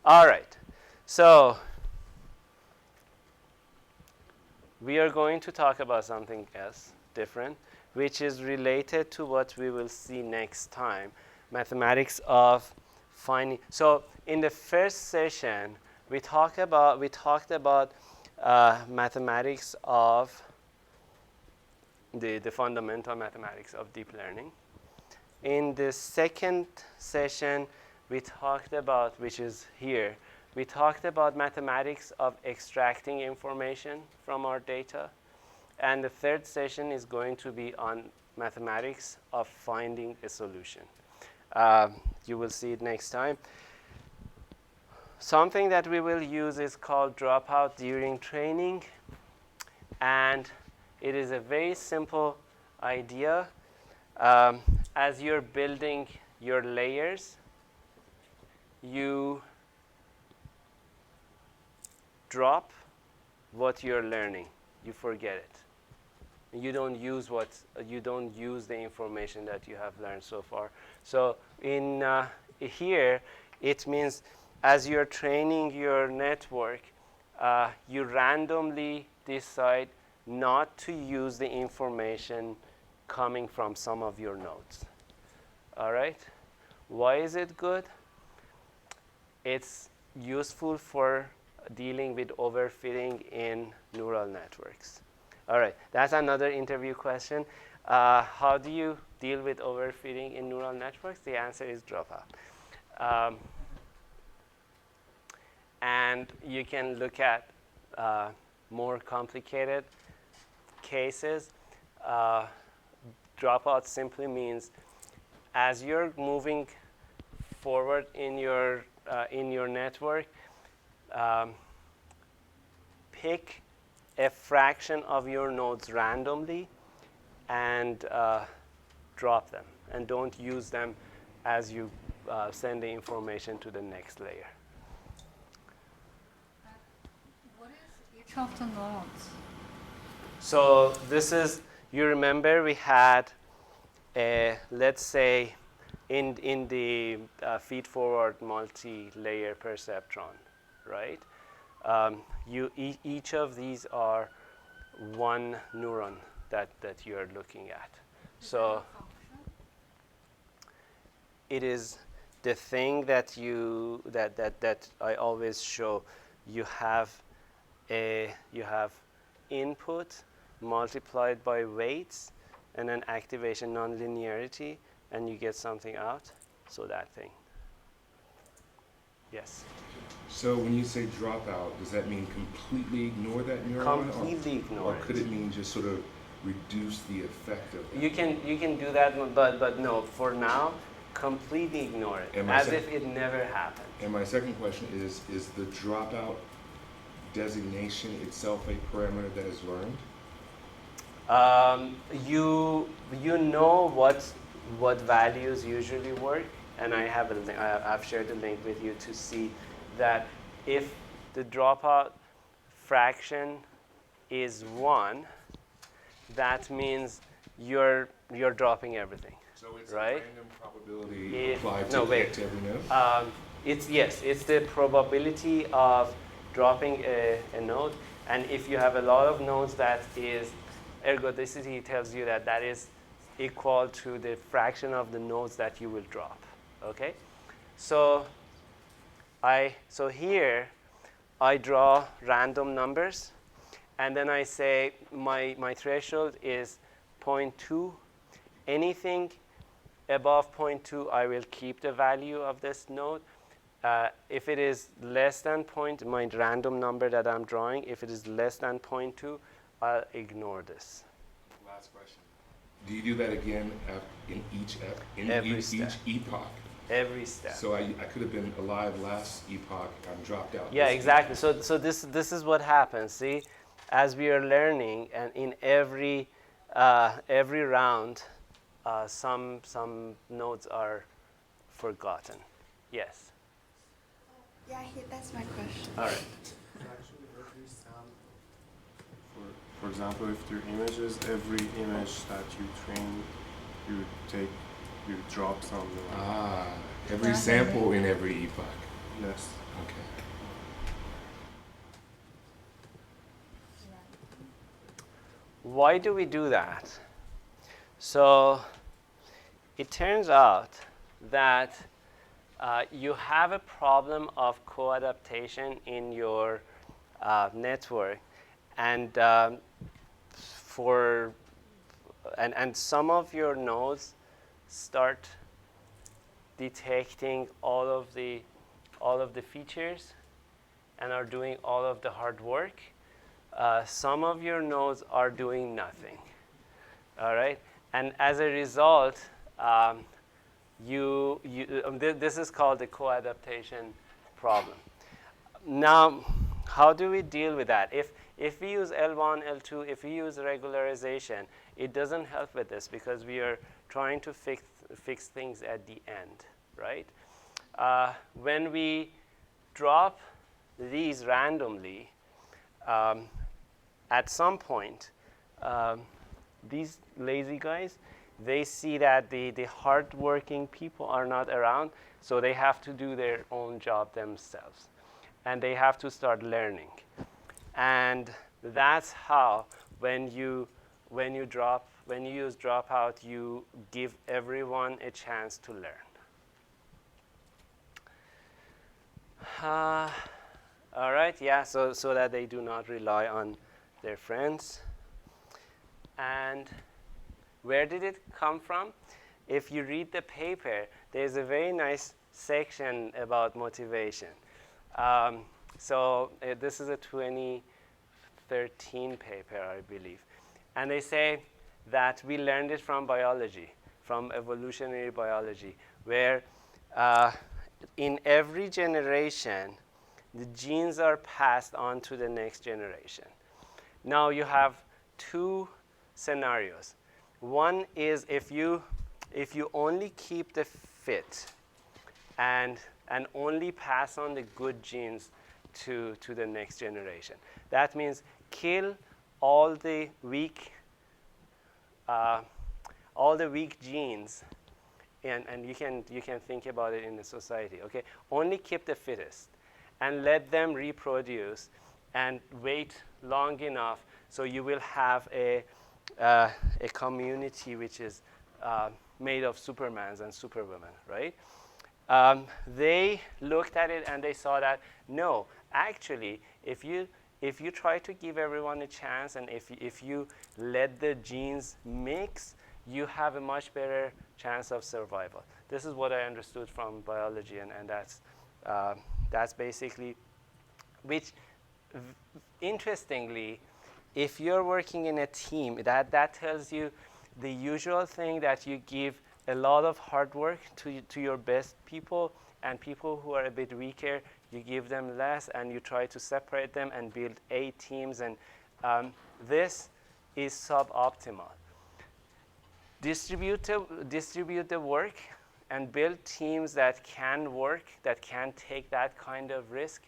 All right. So we are going to talk about something else different, which is related to what we will see next time, mathematics of finding. So in the first session, we talked about mathematics of the fundamental mathematics of deep learning. In the second session, we talked about, which is here, we talked about mathematics of extracting information from our data. And the third session is going to be on mathematics of finding a solution. You will see it next time. Something that we will use is called dropout during training. And it is a very simple idea. As you're building your layers, you drop what you're learning. You forget it. You don't use the information that you have learned so far. So in here, it means as you're training your network, you randomly decide not to use the information coming from some of your nodes. All right? Why is it good? It's useful for dealing with overfitting in neural networks. All right, that's another interview question. How do you deal with overfitting in neural networks? The answer is dropout. And you can look at more complicated cases. Dropout simply means as you're moving forward in your network, pick a fraction of your nodes randomly and drop them, and don't use them as you send the information to the next layer. What is each of the nodes? So this is, you remember we had a, let's say, in the feed-forward multi-layer perceptron, right? Each of these are one neuron that you are looking at. So it is the thing that that I always show. You have input multiplied by weights and then activation nonlinearity, and you get something out. So that thing. Yes. So when you say dropout, does that mean completely ignore that neuron? Completely ignore it. Or could it mean just sort of reduce the effect of that? You can do that, but no, for now, completely ignore it, as if it never happened. And my second question is the dropout designation itself a parameter that is learned? You know what values usually work, and I've shared the link with you to see that if the dropout fraction is 1, that means you're dropping everything. So it's right? a random probability applied to every node? It's the probability of dropping a node, and if you have a lot of nodes, that is, ergodicity tells you that is equal to the fraction of the nodes that you will drop. Okay, so here I draw random numbers, and then I say my threshold is 0.2. Anything above 0.2, I will keep the value of this node. If it is less than my random number that I'm drawing, if it is less than 0.2, I'll ignore this. Last question. Do you do that again in each epoch? Every step. So I could have been alive last epoch. I'm dropped out. Yeah, exactly. So this is what happens. See, as we are learning, and in every round, some nodes are forgotten. Yes. Yeah, that's my question. All right. Actually, every sample, for example, if your images, every image that you train, you drop some. Every sample in every epoch. Yes. Okay. Why do we do that? So it turns out that you have a problem of co-adaptation in your network, and for and some of your nodes start detecting all of the features and are doing all of the hard work. Some of your nodes are doing nothing. All right, and as a result, this is called the co-adaptation problem. Now, how do we deal with that? If we use L1, L2, if we use regularization, it doesn't help with this because we are trying to fix things at the end, right? When we drop these randomly, at some point, these lazy guys, they see that the hardworking people are not around, so they have to do their own job themselves. And they have to start learning. And that's how, when you use Dropout, you give everyone a chance to learn. All right, yeah, so that they do not rely on their friends. And where did it come from? If you read the paper, there's a very nice section about motivation. This is a 2013 paper, I believe. And they say that we learned it from biology, from evolutionary biology, where in every generation, the genes are passed on to the next generation. Now you have two scenarios. One is if you only keep the fit and only pass on the good genes to the next generation. That means kill all the weak genes, and you can think about it in the society. Okay, only keep the fittest, and let them reproduce, and wait long enough so you will have a community which is made of Supermans and Superwomen, right? They looked at it and they saw that no, actually, if you try to give everyone a chance, and if you let the genes mix, you have a much better chance of survival. This is what I understood from biology, and that's basically, which interestingly, if you're working in a team, that tells you the usual thing, that you give a lot of hard work to your best people, and people who are a bit weaker, you give them less, and you try to separate them and build A teams, and this is suboptimal. Distribute the work and build teams that can work, that can take that kind of risk,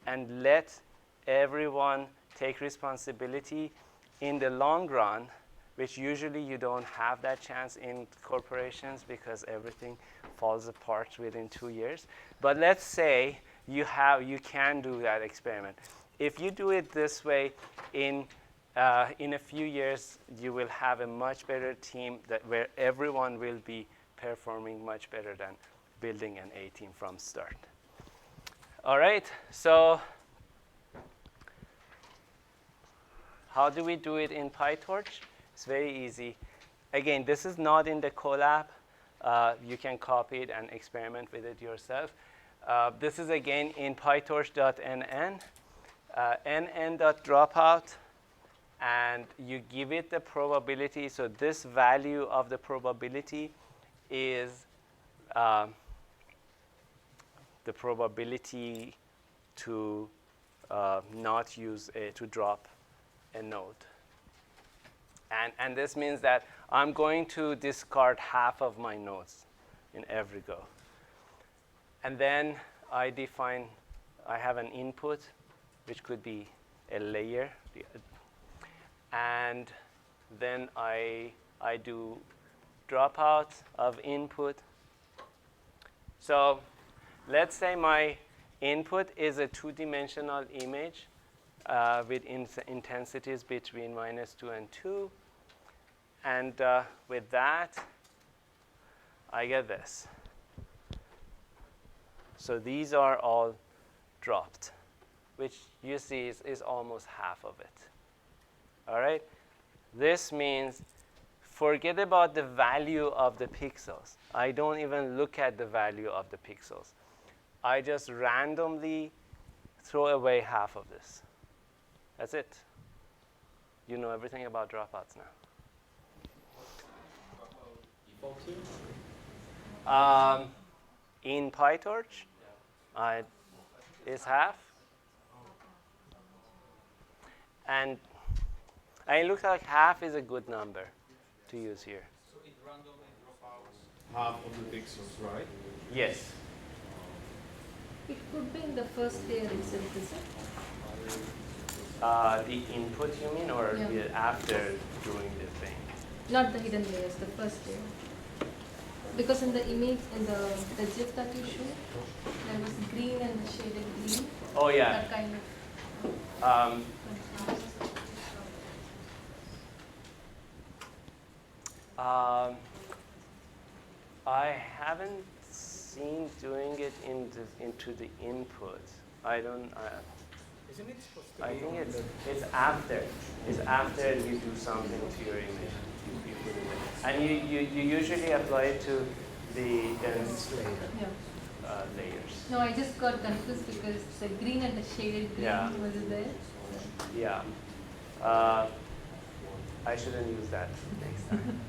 and let everyone take responsibility. In the long run, which usually you don't have that chance in corporations because everything falls apart within 2 years. But let's say you can do that experiment. If you do it this way, in a few years, you will have a much better team where everyone will be performing much better than building an A team from start. All right, so how do we do it in PyTorch? It's very easy. Again, this is not in the collab. You can copy it and experiment with it yourself. This is again in pytorch.nn, nn.dropout, and you give it the probability. So this value of the probability is the probability to not use to drop a node. And this means that I'm going to discard half of my nodes in every go. And then I have an input, which could be a layer. And then I do dropout of input. So let's say my Input is a two-dimensional image with intensities between -2 and 2. And with that, I get this. So these are all dropped, which you see is almost half of it. All right? This means forget about the value of the pixels. I don't even look at the value of the pixels. I just randomly throw away half of this. That's it. You know everything about dropouts now. In PyTorch, is half. And it looks like half is a good number to use here. So it randomly drops out half of the pixels, right? Yes. It could be in the first layer itself, is it? The input, you mean, or Yeah. after doing the thing? Not the hidden layers, the first layer. Because in the image, in the GIF that you showed, there was green and the shaded green. Oh, yeah. That kind of. I haven't seen doing it into the input. I don't. Isn't it supposed to I be think on it's after. It's after you do something to your image. You put it there. And you usually apply it to the dense Yeah. layers. No, I just got confused because the green and the shaded green Yeah. was there. Yeah. I shouldn't use that next time.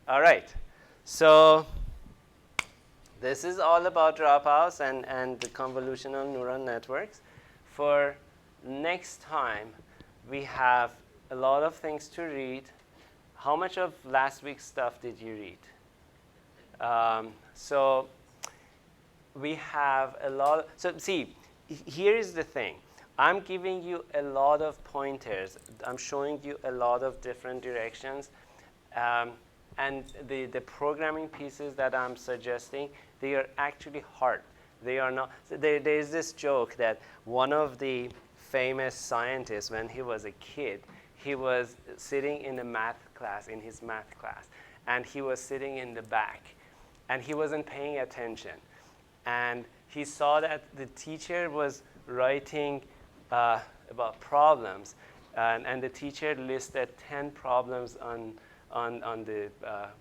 All right. So this is all about dropouts and the convolutional neural networks. For next time, we have a lot of things to read. How much of last week's stuff did you read? So we have a lot. So see, here is the thing. I'm giving you a lot of pointers. I'm showing you a lot of different directions. And the programming pieces that I'm suggesting, they are actually hard. They are not. There's this joke that one of the famous scientists, when he was a kid, he was sitting in a math class, in his math class, and he was sitting in the back, and he wasn't paying attention. And he saw that the teacher was writing about problems, and the teacher listed 10 problems on the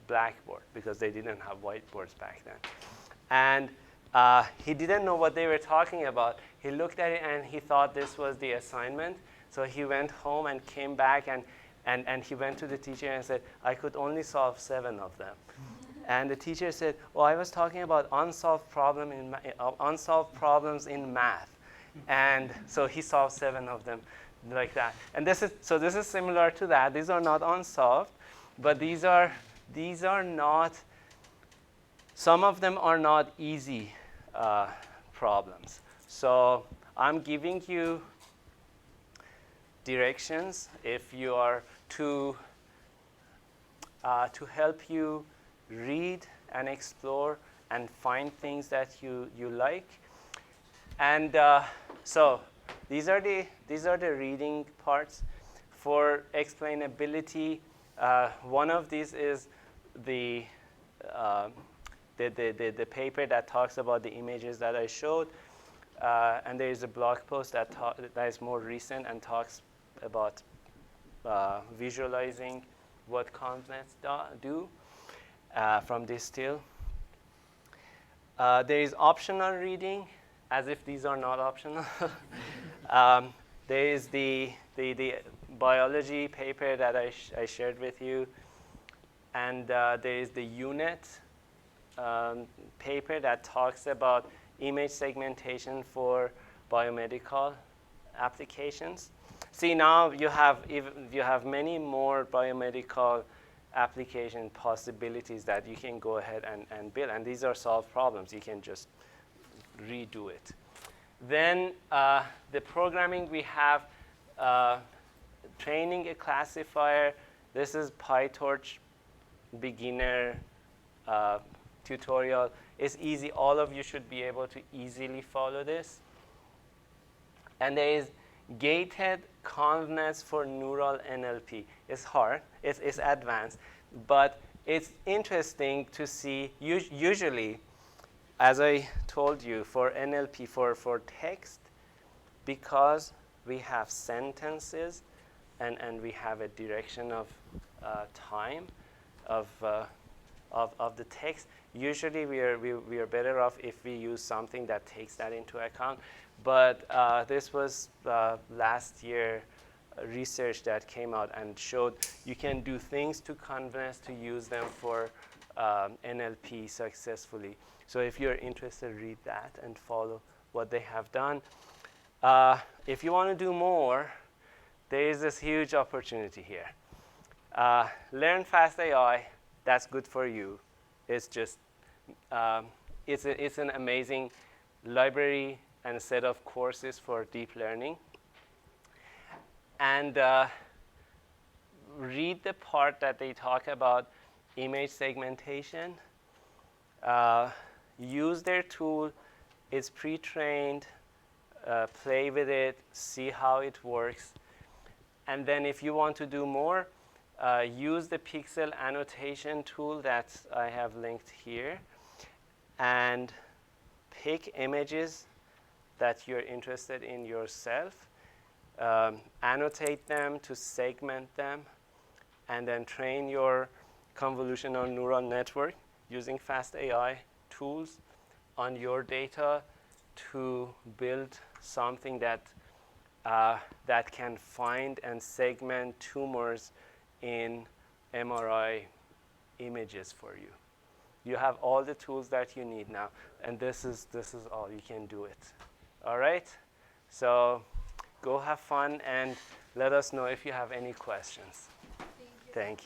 blackboard because they didn't have whiteboards back then. And he didn't know what they were talking about. He looked at it and he thought this was the assignment. So he went home and came back and he went to the teacher and said, I could only solve 7 of them. And the teacher said, oh, I was talking about unsolved problems in math. And so he solved 7 of them like that. And this is similar to that. These are not unsolved, but these are not, some of them are not easy problems. So I'm giving you directions if you are to help you read and explore and find things that you like. And so these are the reading parts. For explainability, one of these is the paper that talks about the images that I showed, and there is a blog post that is more recent and talks about visualizing what ConvNets do from Distill. There is optional reading, as if these are not optional. There is the biology paper that I shared with you, and there is the UNET paper that talks about image segmentation for biomedical applications. See, now you have many more biomedical application possibilities that you can go ahead and build, and these are solved problems. You can just redo it. Then the programming, we have training a classifier. This is PyTorch beginner tutorial. It's easy. All of you should be able to easily follow this. And there is gated convness for neural NLP. It's hard. It's advanced. But it's interesting to see, usually, as I told you, for NLP, for text, because we have sentences and we have a direction of time of the text, usually we are better off if we use something that takes that into account. But this was last year research that came out and showed you can do things to convness to use them for NLP successfully. So if you're interested, read that and follow what they have done. If you want to do more, there is this huge opportunity here. Learn Fast AI. That's good for you. It's just it's an amazing library and a set of courses for deep learning. And read the part that they talk about image segmentation. Use their tool. It's pre-trained. Play with it. See how it works. And then if you want to do more, use the pixel annotation tool that I have linked here. And pick images that you're interested in yourself. Annotate them to segment them, and then train your convolutional neural network using Fast AI tools on your data to build something that that can find and segment tumors in MRI images for you. You have all the tools that you need now, and this is all. You can do it. All right? So go have fun and let us know if you have any questions. Thank you.